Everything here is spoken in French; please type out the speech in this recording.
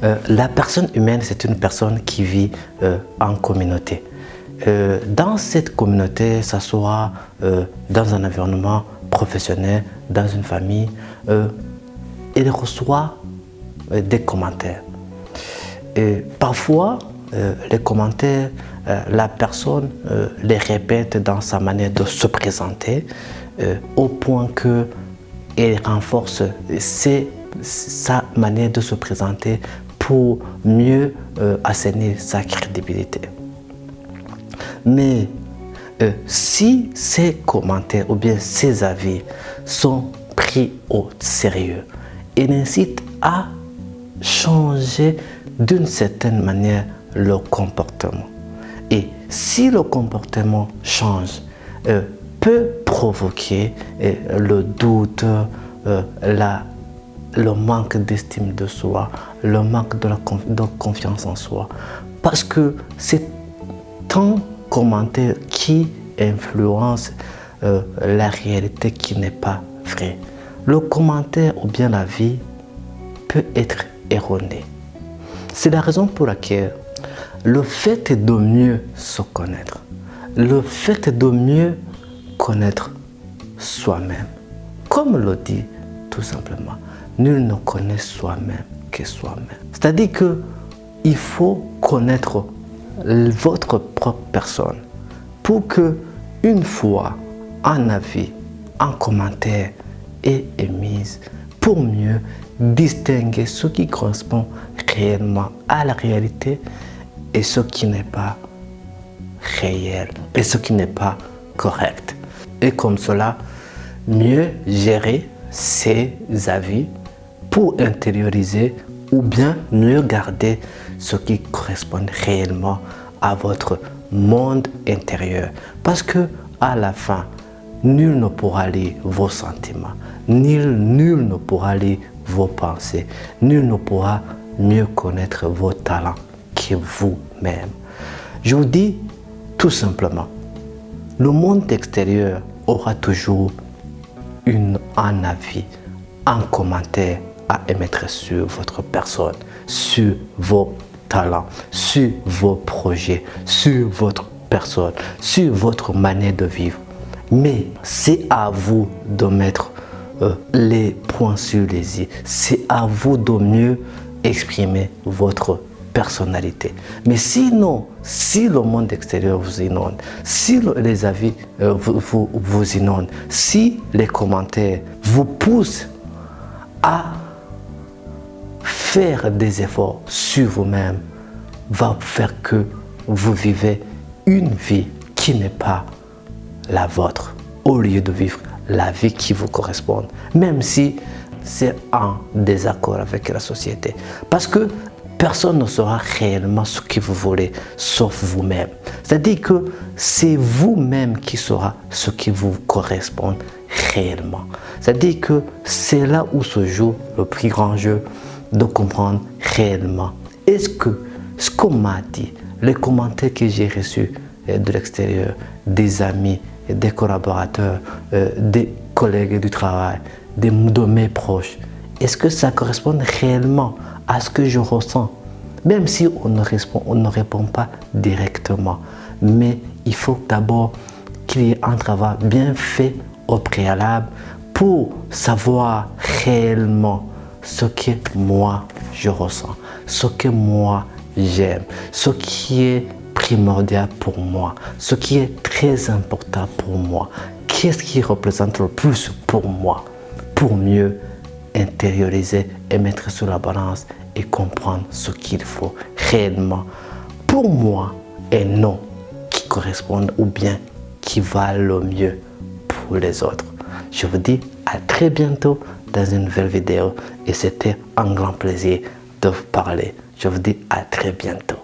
La personne humaine, c'est une personne qui vit en communauté. Dans cette communauté, ça soit dans un environnement professionnel, dans une famille, il reçoit des commentaires. Et parfois, les commentaires, la personne les répète dans sa manière de se présenter au point qu'elle renforce sa manière de se présenter pour mieux assainir sa crédibilité. Mais si ces commentaires ou bien ces avis sont pris au sérieux, ils incitent à changer d'une certaine manière le comportement. Et si le comportement change, peut provoquer le doute, le manque d'estime de soi, le manque de confiance en soi. Parce que c'est un commentaire qui influence la réalité qui n'est pas vraie. Le commentaire ou bien la vie peut être erroné. C'est la raison pour laquelle le fait de mieux se connaître, le fait de mieux connaître soi-même, comme le dit tout simplement, nul ne connaît soi-même que soi-même. C'est-à-dire qu'il faut connaître votre propre personne pour que, une fois un avis, un commentaire est émis, pour mieux distinguer ce qui correspond réellement à la réalité et ce qui n'est pas réel et ce qui n'est pas correct. Et comme cela, mieux gérer ses avis pour intérioriser ou bien mieux garder ce qui correspond réellement à votre monde intérieur. Parce que à la fin, nul ne pourra lire vos sentiments, nul ne pourra lire vos pensées, nul ne pourra mieux connaître vos talents que vous-même. Je vous dis tout simplement, le monde extérieur aura toujours un avis, un commentaire à émettre sur votre personne, sur vos talents, sur vos projets, sur votre personne, sur votre manière de vivre. Mais c'est à vous de mettre les points sur les i. C'est à vous de mieux exprimer votre personnalité. Mais sinon, si le monde extérieur vous inonde, si les avis vous inondent, si les commentaires vous poussent à faire des efforts sur vous-même, va faire que vous vivez une vie qui n'est pas la vôtre, au lieu de vivre la vie qui vous correspond, même si c'est en désaccord avec la société. Parce que personne ne saura réellement ce que vous voulez, sauf vous-même. C'est-à-dire que c'est vous-même qui saura ce qui vous correspond réellement. C'est-à-dire que c'est là où se joue le plus grand jeu de comprendre réellement. Est-ce que ce qu'on m'a dit, les commentaires que j'ai reçus de l'extérieur, des amis, des collaborateurs, des collègues du travail, de mes proches, est-ce que ça correspond réellement à ce que je ressens? Même si on ne répond pas directement. Mais il faut d'abord qu'il y ait un travail bien fait au préalable pour savoir réellement ce que moi je ressens, ce que moi j'aime, ce qui est primordial pour moi, ce qui est très important pour moi, qu'est-ce qui représente le plus pour moi, pour mieux intérioriser et mettre sur la balance et comprendre ce qu'il faut réellement pour moi et non qui correspondent ou bien qui valent le mieux pour les autres. Je vous dis à très bientôt dans une nouvelle vidéo et c'était un grand plaisir de vous parler. Je vous dis à très bientôt.